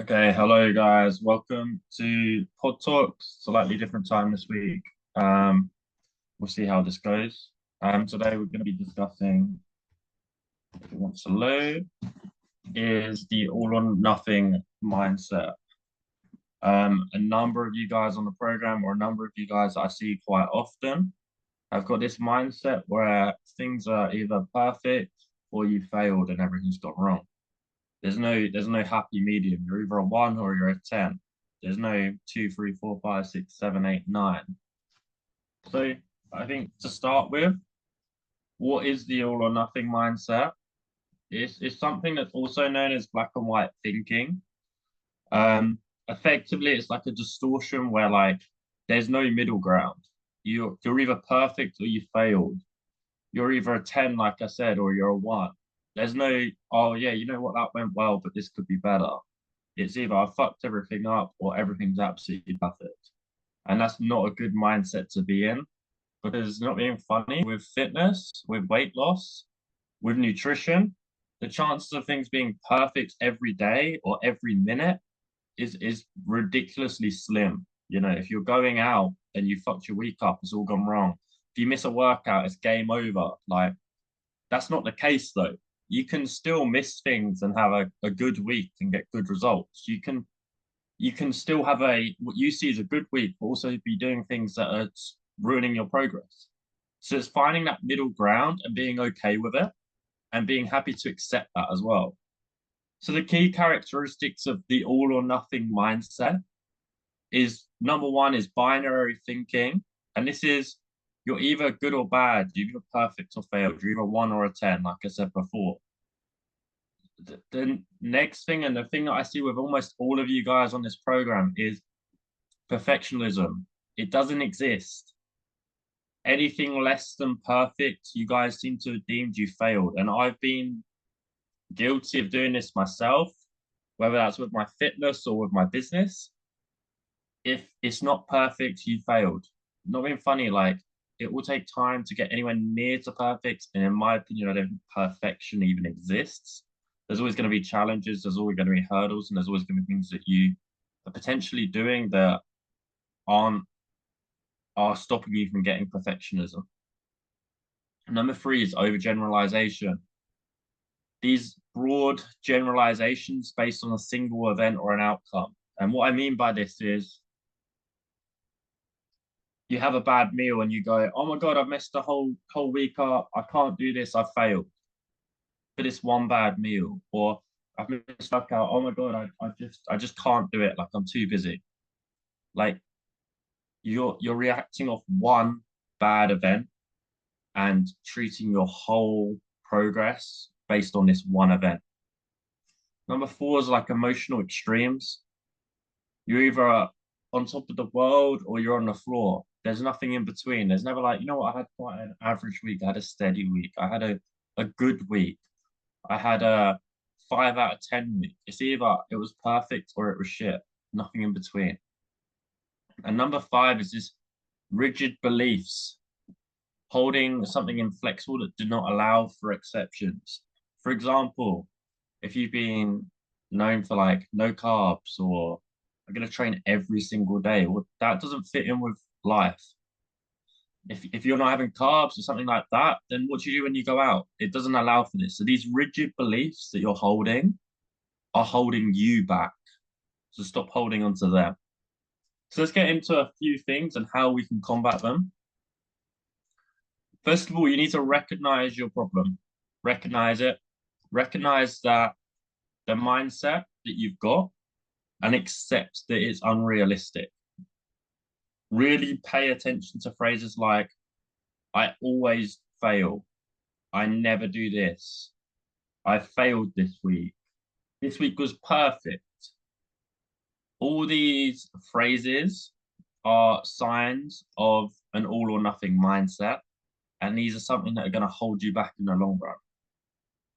Okay, hello guys. Welcome to Pod Talks. Slightly different time this week. Um, we'll see how this goes. Today we're going to be discussing, if it wants to load, is the all or nothing mindset. A number of you guys on the program, or a number of you guys I see quite often, have got this mindset where things are either perfect or you failed and everything's gone wrong. There's no happy medium. You're either a one or you're a 10. There's no two, three, four, five, six, seven, eight, nine. So I think to start with, what is the all or nothing mindset? It's something that's also known as black and white thinking. Um, Effectively, it's like a distortion where like there's no middle ground. You're either perfect or you failed. You're either a 10, like I said, or you're a one. There's no, oh yeah, you know what, that went well, but this could be better. It's either I fucked everything up or everything's absolutely perfect. And that's not a good mindset to be in because not being funny with fitness, with weight loss, with nutrition, the chances of things being perfect every day or every minute is ridiculously slim. You know, if you're going out and you fucked your week up, it's all gone wrong. If you miss a workout, it's game over. Like that's not the case though. You can still miss things and have a good week and get good results. You can still have a what you see as a good week, but also be doing things that are ruining your progress. So it's finding that middle ground and being okay with it and being happy to accept that as well. So the key characteristics of the all or nothing mindset is number one is binary thinking. And this is you're either good or bad, you're either perfect or failed, you're either one or a 10, like I said before. The next thing and the thing that I see with almost all of you guys on this program is perfectionism. It doesn't exist. Anything less than perfect, you guys seem to have deemed you failed. And I've been guilty of doing this myself, whether that's with my fitness or with my business. If it's not perfect, you failed. Not being funny, like it will take time to get anywhere near to perfect. And in my opinion, I don't think perfection even exists. There's always going to be challenges, there's always going to be hurdles, and there's always going to be things that you are potentially doing that aren't are stopping you from getting perfectionism. Number three is overgeneralization. These broad generalizations based on a single event or an outcome. And what I mean by this is you have a bad meal and you go, oh my God, I've messed the whole week up. I can't do this. I failed for this one bad meal. Or I've missed out. Oh my God, I just can't do it. Like I'm too busy. Like you're reacting off one bad event and treating your whole progress based on this one event. Number four is like emotional extremes. You're either on top of the world or you're on the floor. There's nothing in between. There's never like, you know what, I had quite an average week. I had a steady week. I had a good week. I had a 5 out of 10 week. It's either it was perfect or it was shit. Nothing in between. And number five is this rigid beliefs, holding something inflexible that do not allow for exceptions. For example, if you've been known for like no carbs or I'm going to train every single day, well, that doesn't fit in with life. If you're not having carbs or something like that, then what do you do when you go out? It doesn't allow for this. So these rigid beliefs that you're holding are holding you back. So stop holding on to them. So let's get into a few things and how we can combat them. First of all, you need to recognize your problem. Recognize it. Recognize that the mindset that you've got and accept that it's unrealistic. Really pay attention to phrases like, I always fail. I never do this. I failed this week. This week was perfect. All these phrases are signs of an all or nothing mindset. And these are something that are going to hold you back in the long run.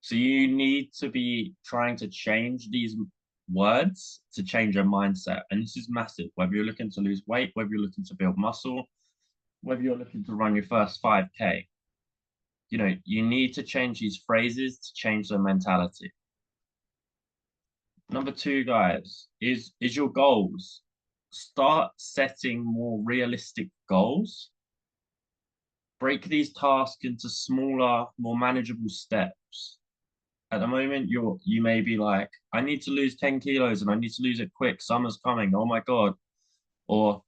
So you need to be trying to change these words to change your mindset. And this is massive, whether you're looking to lose weight, whether you're looking to build muscle, whether you're looking to run your first 5K. You know, you need to change these phrases to change the mentality. Number two, guys, is your goals. Start setting more realistic goals. Break these tasks into smaller, more manageable steps. At the moment, you may be like, I need to lose 10 kilos and I need to lose it quick. Summer's coming. Oh my God. Or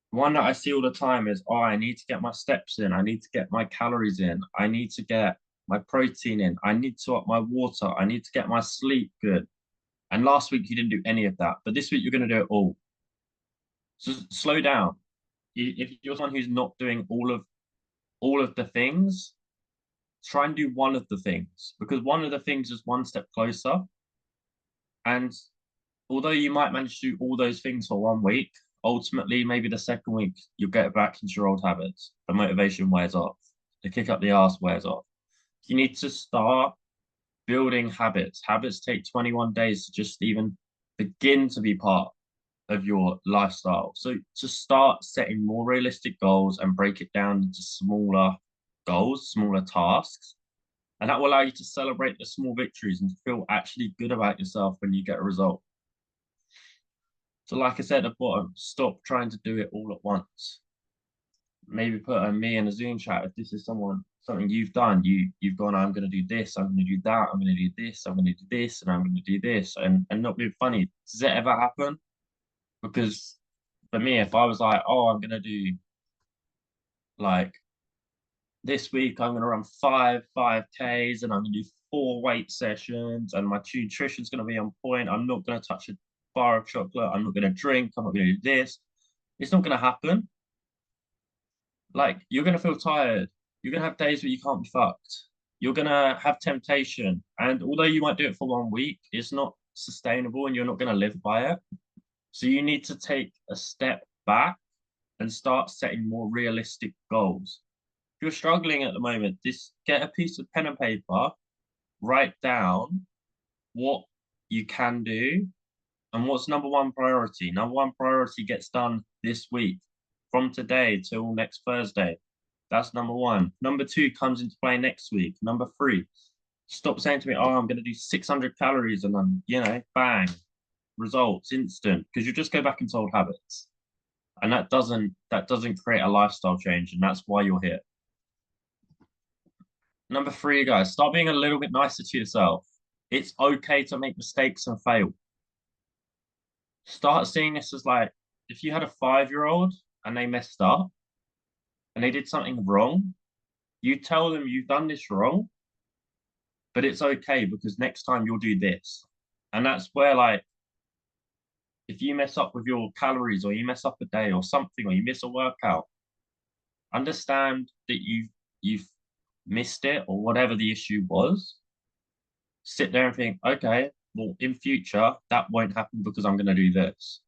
one that I see all the time is, oh, I need to get my steps in. I need to get my calories in. I need to get my protein in. I need to up my water. I need to get my sleep good. And last week you didn't do any of that, but this week you're going to do it all. So slow down. If you're someone who's not doing all of the things, try and do one of the things because one of the things is one step closer. And although you might manage to do all those things for 1 week, ultimately maybe the second week you'll get back into your old habits. The motivation wears off. The kick up the ass wears off. You need to start building habits. Habits take 21 days to just even begin to be part of your lifestyle. So to start setting more realistic goals and break it down into smaller goals, smaller tasks, and that will allow you to celebrate the small victories and feel actually good about yourself when you get a result. So like I said at the bottom, stop trying to do it all at once. Maybe put a me in a Zoom chat if this is something you've done. You've gone, I'm gonna do this, I'm gonna do that, I'm gonna do this, I'm gonna do this, and I'm gonna do this, and not being funny. Does it ever happen? Because for me, if I was like, oh, I'm gonna do like this week, I'm gonna run 5Ks and I'm gonna do 4 weight sessions and my nutrition's gonna be on point. I'm not gonna touch a bar of chocolate, I'm not gonna drink, I'm not gonna do this. It's not gonna happen. Like you're gonna feel tired. You're gonna have days where you can't be fucked. You're gonna have temptation. And although you might do it for 1 week, it's not sustainable and you're not gonna live by it. So you need to take a step back and start setting more realistic goals. If you're struggling at the moment, just get a piece of pen and paper, write down what you can do and what's number one priority. Number one priority gets done this week from today till next Thursday. That's number one. Number two comes into play next week. Number three, stop saying to me, oh, I'm going to do 600 calories and then, bang, results instant because you just go back into old habits. And that doesn't create a lifestyle change, and that's why you're here. Number three, guys, start being a little bit nicer to yourself. It's okay to make mistakes and fail. Start seeing this as like if you had a 5-year-old and they messed up and they did something wrong, you tell them you've done this wrong, but it's okay because next time you'll do this. And that's where like if you mess up with your calories or you mess up a day or something or you miss a workout, understand that you've missed it or whatever the issue was. Sit there and think, okay, well, in future, that won't happen because I'm going to do this.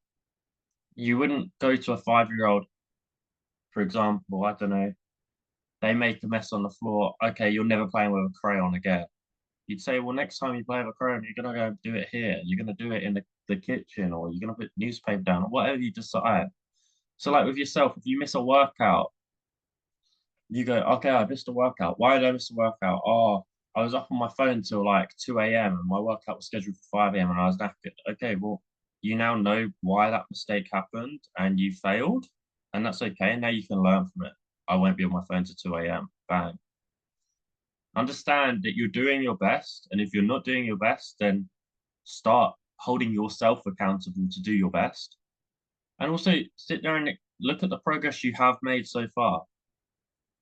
You wouldn't go to a 5-year-old, for example, I don't know, they make a mess on the floor. Okay, you're never playing with a crayon again. You'd say, well, next time you play with a crayon, you're going to go do it here. You're going to do it in the kitchen or you're going to put newspaper down or whatever you decide. So, like with yourself, if you miss a workout, you go, okay, I missed a workout. Why did I miss a workout? Oh, I was up on my phone till like 2 a.m. and my workout was scheduled for 5 a.m. and I was knackered. Okay, well, you now know why that mistake happened and you failed, and that's okay. Now you can learn from it. I won't be on my phone till 2 a.m. Bang. Understand that you're doing your best, and if you're not doing your best, then start holding yourself accountable to do your best. And also sit there and look at the progress you have made so far.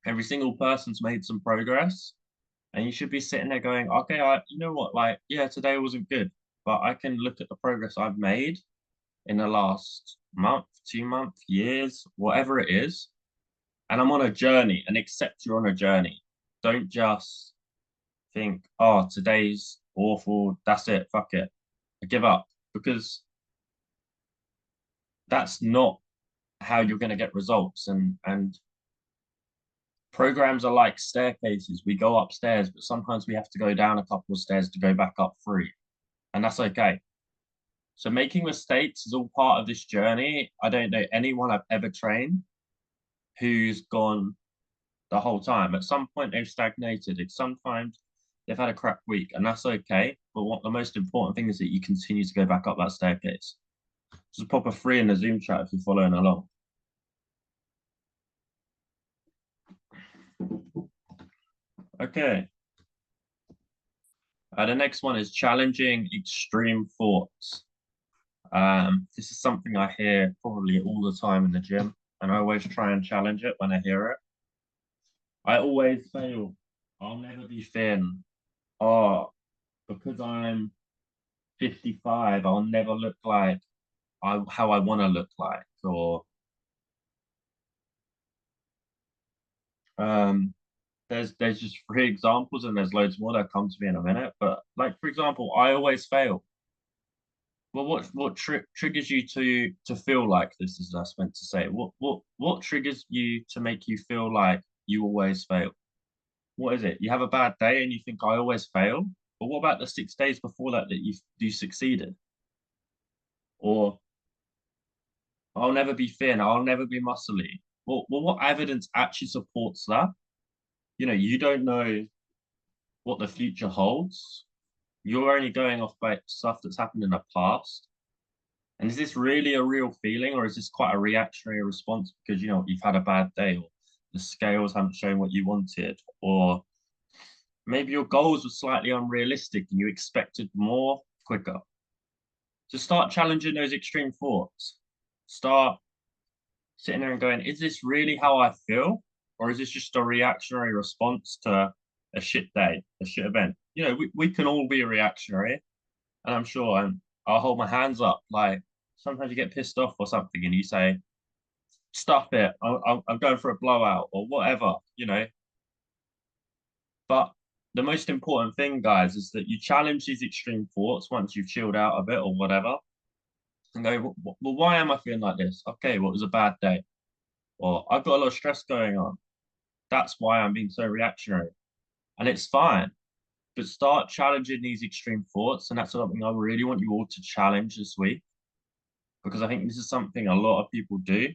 Every single person's made some progress. And you should be sitting there going, okay, you know what, like, yeah, today wasn't good, but I can look at the progress I've made in the last month, 2 month, years, whatever it is. And I'm on a journey and accept you're on a journey. Don't just think, oh, today's awful. That's it. Fuck it. I give up because that's not how you're going to get results. And programs are like staircases. We go upstairs, but sometimes we have to go down a couple of stairs to go back up 3. And that's okay. So making mistakes is all part of this journey. I don't know anyone I've ever trained who's gone the whole time. At some point they've stagnated. Sometimes they've had a crap week, and that's okay. But what the most important thing is that you continue to go back up that staircase. Just pop a 3 in the Zoom chat if you're following along. Okay. The next one is challenging extreme thoughts. This is something I hear probably all the time in the gym, and I always try and challenge it when I hear it. I always fail. I'll never be thin. Oh, because I'm 55, I'll never look like how I want to look like. Or there's just 3 examples, and there's loads more that come to me in a minute. But like for example, I always fail. Well, what triggers you to feel like this, as I meant to say? What triggers you to make you feel like you always fail? What is it? You have a bad day and you think I always fail? But what about the 6 days before that you succeeded? Or I'll never be thin, I'll never be muscly. Well, what evidence actually supports that? You don't know what the future holds. You're only going off by stuff that's happened in the past. And is this really a real feeling, or is this quite a reactionary response because you've had a bad day, or the scales haven't shown what you wanted, or maybe your goals were slightly unrealistic and you expected more quicker? To start challenging those extreme thoughts. Start sitting there and going, is this really how I feel? Or is this just a reactionary response to a shit day, a shit event? We can all be reactionary. And I'm sure I'll hold my hands up. Like sometimes you get pissed off or something and you say, stuff it, I'm going for a blowout or whatever. But the most important thing, guys, is that you challenge these extreme thoughts once you've chilled out a bit or whatever and go, well, why am I feeling like this? Okay, well, it was a bad day. Or I've got a lot of stress going on. That's why I'm being so reactionary. And it's fine. But start challenging these extreme thoughts. And that's something I really want you all to challenge this week, because I think this is something a lot of people do.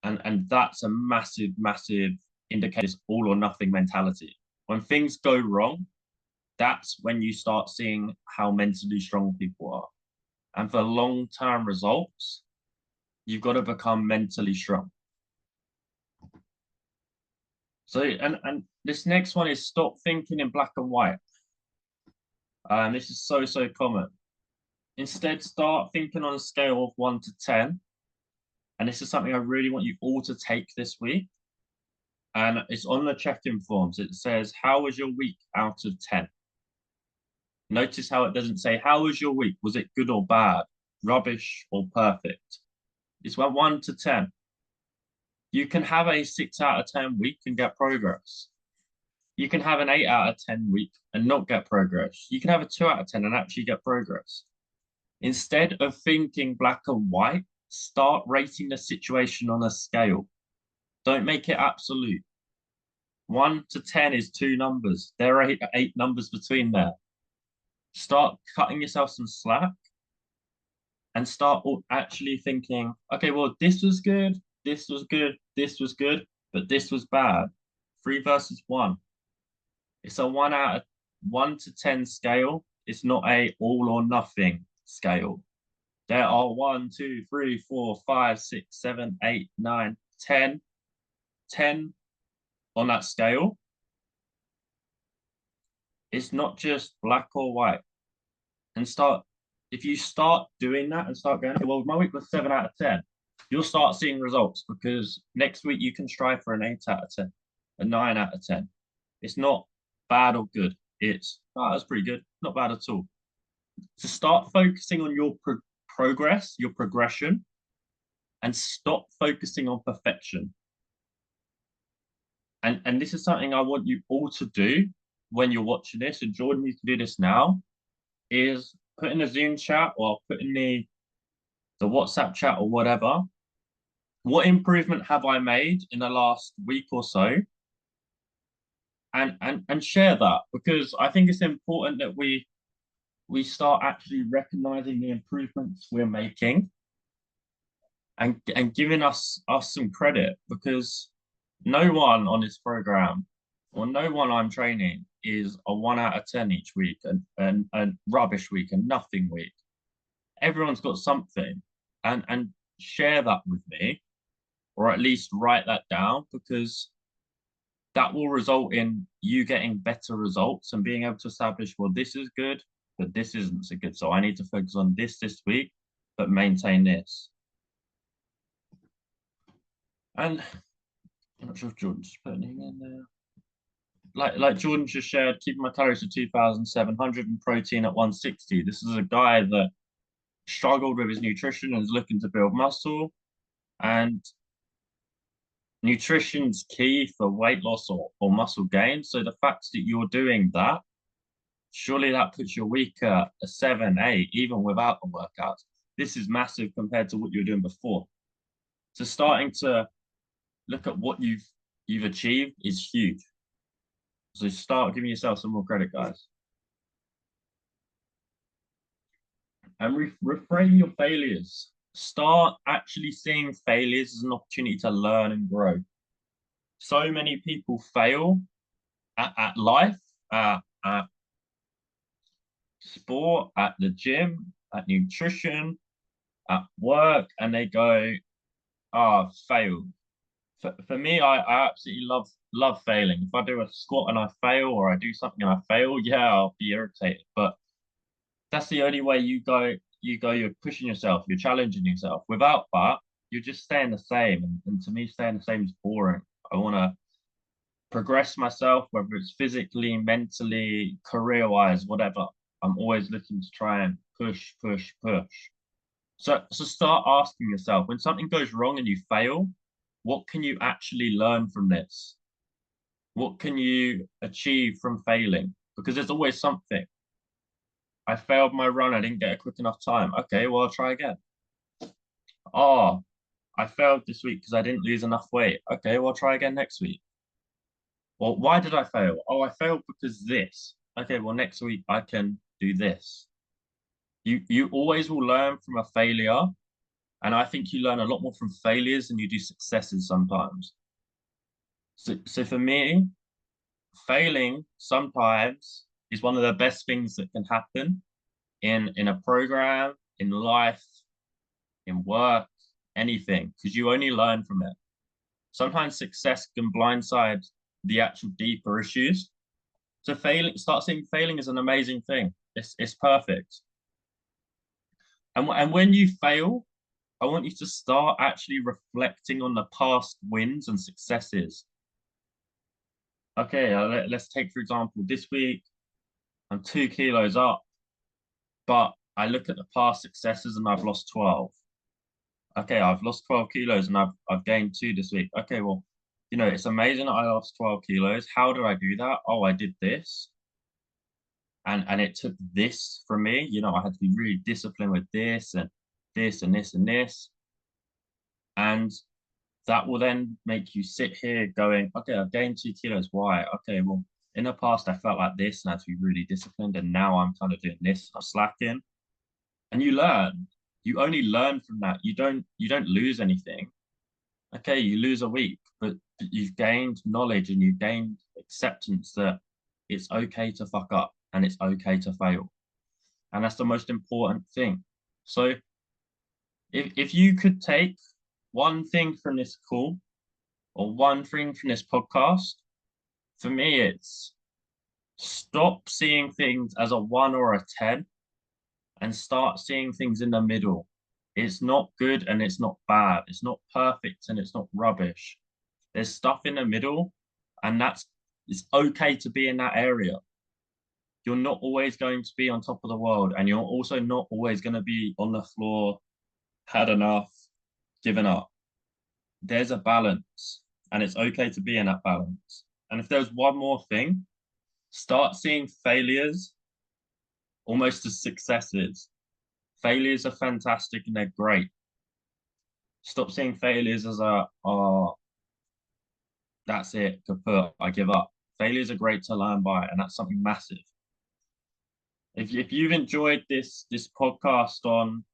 And that's a massive, massive indicator, all or nothing mentality. When things go wrong, that's when you start seeing how mentally strong people are. And for long-term results, you've got to become mentally strong. So, and this next one is stop thinking in black and white. This is so, so common. Instead, start thinking on a scale of 1 to 10. And this is something I really want you all to take this week. And it's on the check-in forms. It says, how was your week out of 10? Notice how it doesn't say, how was your week? Was it good or bad? Rubbish or perfect? It's 1 to 10. You can have a 6 out of 10 week and get progress. You can have an 8 out of 10 week and not get progress. You can have a 2 out of 10 and actually get progress. Instead of thinking black and white, start rating the situation on a scale. Don't make it absolute. 1 to 10 is 2 numbers. There are eight numbers between there. Start cutting yourself some slack and start actually thinking, okay, well, this was good, this was good, this was good, but this was bad. 3 versus 1. It's a 1 to 10 scale. It's not a all or nothing scale. There are 1, 2, 3, 4, 5, 6, 7, 8, 9, 10. 10 on that scale. It's not just black or white. And if you start doing that and start going, well, my week was 7 out of 10, you'll start seeing results, because next week you can strive for an 8 out of 10, a 9 out of 10. It's not bad or good. It's, oh, that's pretty good. Not bad at all. So start focusing on your progress, your progression, and stop focusing on perfection. And this is something I want you all to do when you're watching this. And Jordan, you can do this now, is put in the Zoom chat or put in the WhatsApp chat or whatever. What improvement have I made in the last week or so? And share that, because I think it's important that we start actually recognizing the improvements we're making and giving us some credit, because no one on this program or no one I'm training is a 1 out of 10 each week and a rubbish week and nothing week. Everyone's got something, and share that with me, or at least write that down, because that will result in you getting better results and being able to establish, well, this is good, but this isn't so good. So I need to focus on this week, but maintain this. And I'm not sure if Jordan's putting it in there. Like Jordan just shared, keeping my calories to 2,700 and protein at 160. This is a guy that struggled with his nutrition and is looking to build muscle. And nutrition's key for weight loss or muscle gain. So the fact that you're doing that, surely that puts your week at a 7, 8, even without the workouts. This is massive compared to what you were doing before. So starting to look at what you've achieved is huge. So start giving yourself some more credit, guys. And reframe your failures. Start actually seeing failures as an opportunity to learn and grow. So many people fail at life, at sport, at the gym, at nutrition, at work, and they go, "Ah, failed." For me, I absolutely love failing. If I do a squat and I fail, or I do something and I fail, yeah, I'll be irritated. But that's the only way you go. You're pushing yourself, you're challenging yourself. Without that, you're just staying the same. And to me, staying the same is boring. I want to progress myself, whether it's physically, mentally, career-wise, whatever. I'm always looking to try and push, push, push. So start asking yourself, when something goes wrong and you fail, what can you actually learn from this? What can you achieve from failing? Because there's always something. I failed my run, I didn't get a quick enough time. Okay, well, I'll try again. Oh, I failed this week because I didn't lose enough weight. Okay, well, I'll try again next week. Well, why did I fail? Oh, I failed because this. Okay, well, next week I can do this. You always will learn from a failure, and I think you learn a lot more from failures than you do successes sometimes. So for me, failing sometimes is one of the best things that can happen in a program, in life, in work, anything, because you only learn from it. Sometimes success can blindside the actual deeper issues. So start seeing failing as an amazing thing. It's perfect. And when you fail, I want you to start actually reflecting on the past wins and successes. Okay, let's take, for example, this week, I'm 2 kilos up, but I look at the past successes and I've lost 12. Okay, I've lost 12 kilos and I've gained 2 this week. Okay, well, it's amazing that I lost 12 kilos. How did I do that? Oh, I did this. And it took this from me. I had to be really disciplined with this and this and this and this. And that will then make you sit here going, okay, I've gained 2 kilos. Why? Okay, well, in the past I felt like this and I had to be really disciplined, and now I'm kind of doing this, I'm slacking. And you learn. You only learn from that. You don't lose anything. Okay, you lose a week, but you've gained knowledge and you've gained acceptance that it's okay to fuck up and it's okay to fail. And that's the most important thing. So if you could take one thing from this call or one thing from this podcast, for me, it's stop seeing things as a 1 or a 10 and start seeing things in the middle. It's not good and it's not bad. It's not perfect and it's not rubbish. There's stuff in the middle, and it's okay to be in that area. You're not always going to be on top of the world, and you're also not always going to be on the floor, had enough, given up. There's a balance, and it's okay to be in that balance. And if there's one more thing, start seeing failures almost as successes. Failures are fantastic and they're great. Stop seeing failures as that's it, kaput, I give up. Failures are great to learn by, and that's something massive. If you've enjoyed this podcast on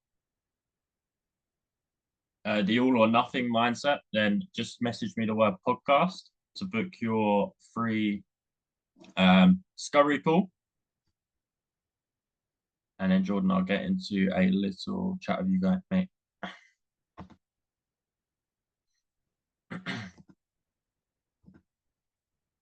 the all or nothing mindset, then just message me the word podcast to book your free Discovery Pool, and then Jordan, I'll get into a little chat with you guys, mate.